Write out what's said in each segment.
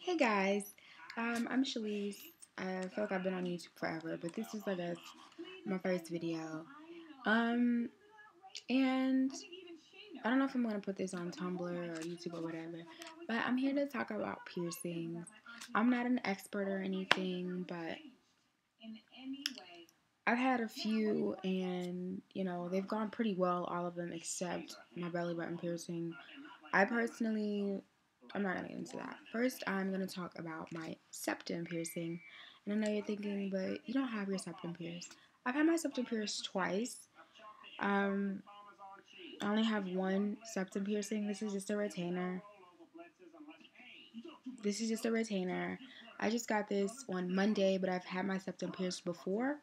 Hey guys, I'm Shalise. I feel like I've been on YouTube forever, but this is, I guess, my first video. Um, and I don't know if I'm gonna put this on Tumblr or YouTube or whatever, but I'm here to talk about piercings. I'm not an expert or anything, but I've had a few, and they've gone pretty well, all of them except my belly button piercing. I personally, I'm not gonna get into that. First, I'm gonna talk about my septum piercing. And I know you're thinking, but you don't have your septum pierced. I've had my septum pierced twice. Um, I only have one septum piercing. This is just a retainer. I just got this on Monday, but I've had my septum pierced before.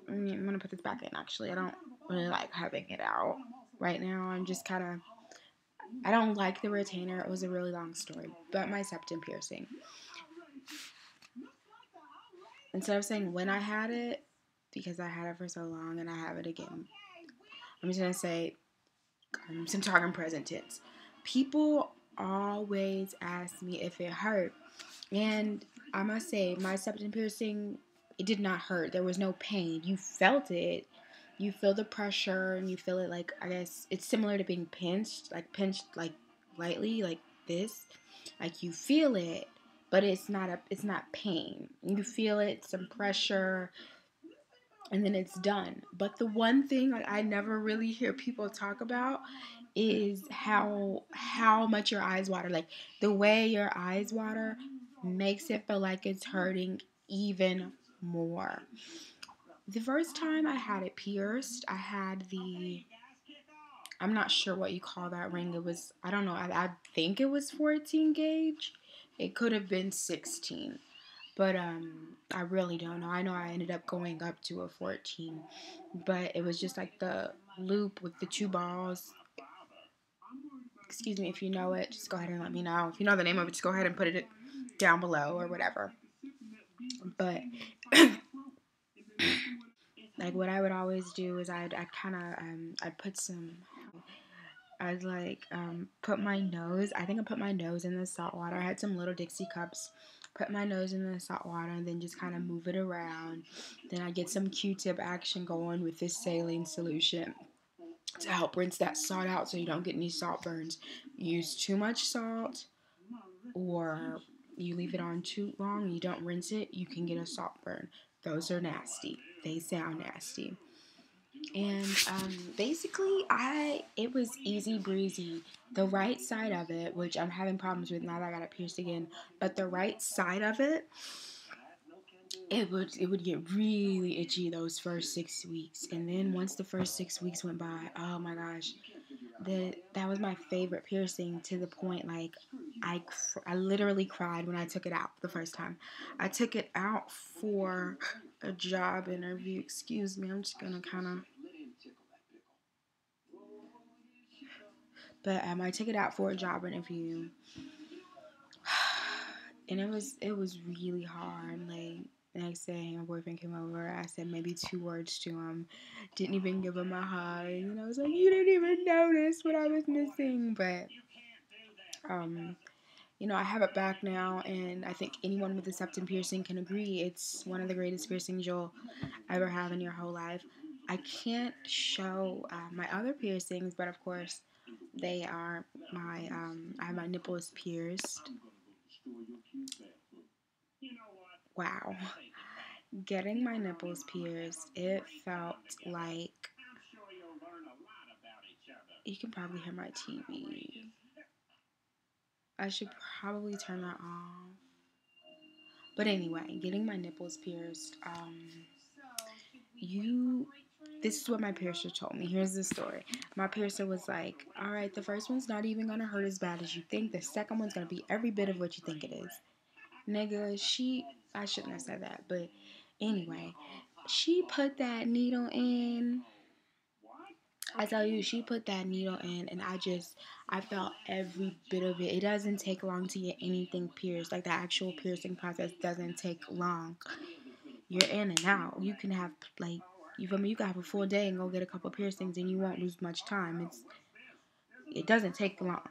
I'm gonna put this back in. Actually, I don't really like having it out right now. I don't like the retainer. It was a really long story, but my septum piercing. Instead of saying when I had it, because I had it for so long and I have it again, I'm just gonna say some talking present tense. People always ask me if it hurt, and I must say my septum piercing, it did not hurt. There was no pain. You felt it. You feel the pressure, and you feel it, like, I guess it's similar to being pinched like lightly, like this. Like, you feel it, but it's not pain. You feel it, some pressure, and then it's done. But the one thing I never really hear people talk about is how much your eyes water. Like, the way your eyes water makes it feel like it's hurting even more. The first time I had it pierced, I had I'm not sure what you call that ring. It was, I don't know, I think it was 14 gauge. It could have been 16. But I really don't know. I know I ended up going up to a 14. But it was just like the loop with the two balls. Excuse me, if you know it, just go ahead and let me know. If you know the name of it, just go ahead and put it down below or whatever. But like, what I would always do is I'd put some, I'd like put my nose. I think I put my nose in the salt water. I had some little Dixie cups. Put my nose in the salt water and then just kind of move it around. Then I get some Q-tip action going with this saline solution to help rinse that salt out so you don't get any salt burns. Use too much salt, or you leave it on too long, you don't rinse it, you can get a salt burn. Those are nasty. They sound nasty. And basically, it was easy breezy. The right side of it, which I'm having problems with now that I got it pierced again, but the right side of it, it would get really itchy those first 6 weeks, and then once the first 6 weeks went by, oh my gosh, that was my favorite piercing, to the point like I literally cried when I took it out the first time. I took it out for a job interview. Excuse me, I'm just gonna kind of. But I took it out for a job interview, and it was really hard. Like, next day, my boyfriend came over. I said maybe 2 words to him. Didn't even give him a hug. And I was like, you didn't even notice what I was missing. But I have it back now, and I think anyone with a septum piercing can agree it's one of the greatest piercings you'll ever have in your whole life. I can't show my other piercings, but of course, they are I have my nipples pierced. Wow. Getting my nipples pierced, it felt like, you can probably hear my TV. I should probably turn that off. But anyway, getting my nipples pierced, this is what my piercer told me. Here's the story. My piercer was like, all right, the first one's not even going to hurt as bad as you think. The second one's going to be every bit of what you think it is. Nigga, I shouldn't have said that, but anyway, she put that needle in. I tell you, she put that needle in, and I felt every bit of it. It doesn't take long to get anything pierced. Like, the actual piercing process doesn't take long. You're in and out. You can have, like, you feel me? You can have a full day and go get a couple piercings, and you won't lose much time. It doesn't take long.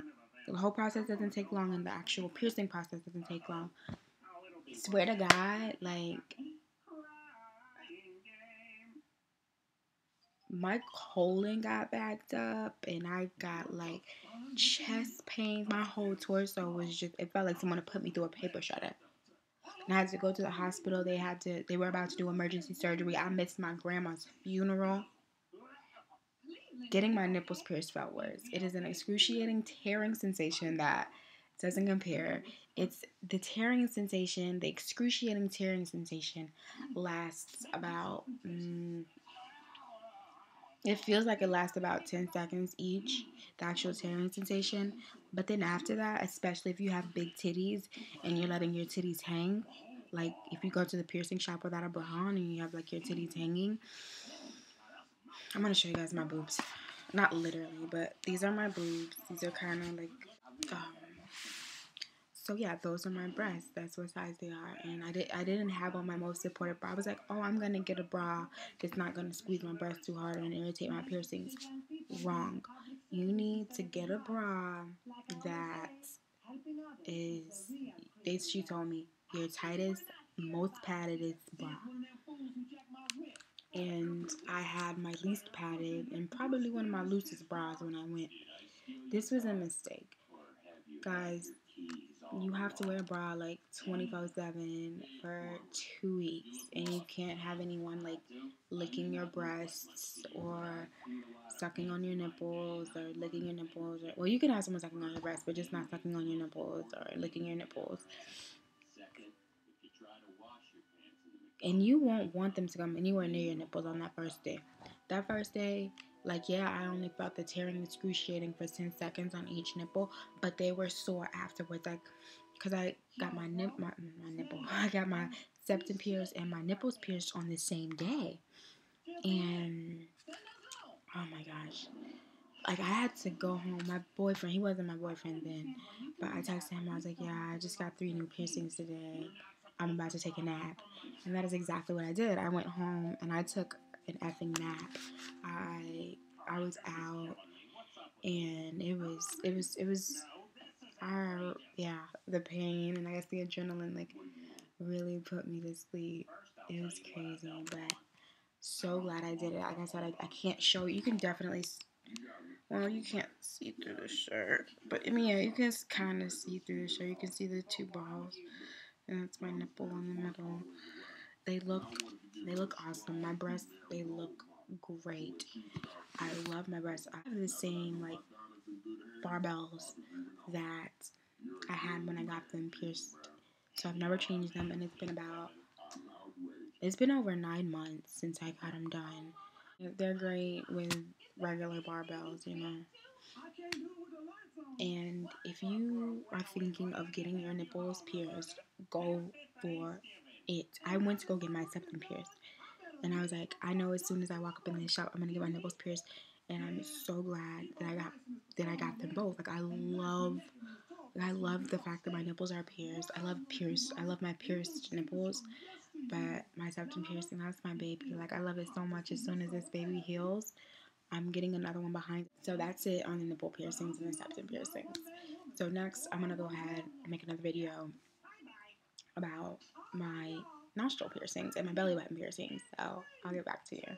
The whole process doesn't take long, and the actual piercing process doesn't take long. Swear to God, like, my colon got backed up, and I got like chest pain. My whole torso was just, it felt like someone had put me through a paper shredder. And I had to go to the hospital. They were about to do emergency surgery. I missed my grandma's funeral. Getting my nipples pierced felt worse. It is an excruciating tearing sensation that doesn't compare. It's the tearing sensation, the excruciating tearing sensation lasts about, it feels like it lasts about 10 seconds each, the actual tearing sensation. But then after that, especially if you have big titties and you're letting your titties hang, like if you go to the piercing shop without a bra on and you have like your titties hanging, I'm going to show you guys my boobs. Not literally, but these are my boobs. These are kind of like, um, so yeah, those are my breasts. That's what size they are. And I didn't have on my most supportive bra. I was like, oh, I'm going to get a bra that's not going to squeeze my breasts too hard and irritate my piercings. Wrong. You need to get a bra that is, she told me, your tightest, most padded bra. And I had my least padded and probably one of my loosest bras when I went. This was a mistake. Guys, you have to wear a bra like 24/7 for 2 weeks, and you can't have anyone like licking your breasts or sucking on your nipples or licking your nipples. Or, well, you can have someone sucking on your breasts, but just not sucking on your nipples or licking your nipples. And you won't want them to come anywhere near your nipples on that first day. That first day, like, yeah, I only felt the tearing excruciating for 10 seconds on each nipple, but they were sore afterwards. Like, because I got my nipple, I got my septum pierced and my nipples pierced on the same day. And, oh my gosh. Like, I had to go home. My boyfriend, he wasn't my boyfriend then, but I texted him. I was like, yeah, I just got 3 new piercings today. I'm about to take a nap. And that is exactly what I did. I went home and I took an effing nap. I was out, and yeah, the pain and I guess the adrenaline like really put me to sleep. It was crazy, but so glad I did it. Like I said, I can't show you. You can definitely, well, you can't see through the shirt, but I mean, yeah, you can kind of see through the shirt. You can see the 2 balls, and that's my nipple in the middle. They look awesome. My breasts, they look great. I love my breasts. I have the same like barbells that I had when I got them pierced, so I've never changed them, and it's been over 9 months since I got them done. They're great with regular barbells, you know. And if you are thinking of getting your nipples pierced, go for it. I went to go get my septum pierced, and I was like, I know as soon as I walk up in the shop, I'm gonna get my nipples pierced, and I'm so glad that I got them both. Like, I love the fact that my nipples are pierced. I love my pierced nipples, but my septum piercing, that's my baby. Like, I love it so much. As soon as this baby heals, I'm getting another one behind. So that's it on the nipple piercings and the septum piercings. So next, I'm gonna go ahead and make another video about my nostril piercings and my belly button piercings. So I'll get back to you.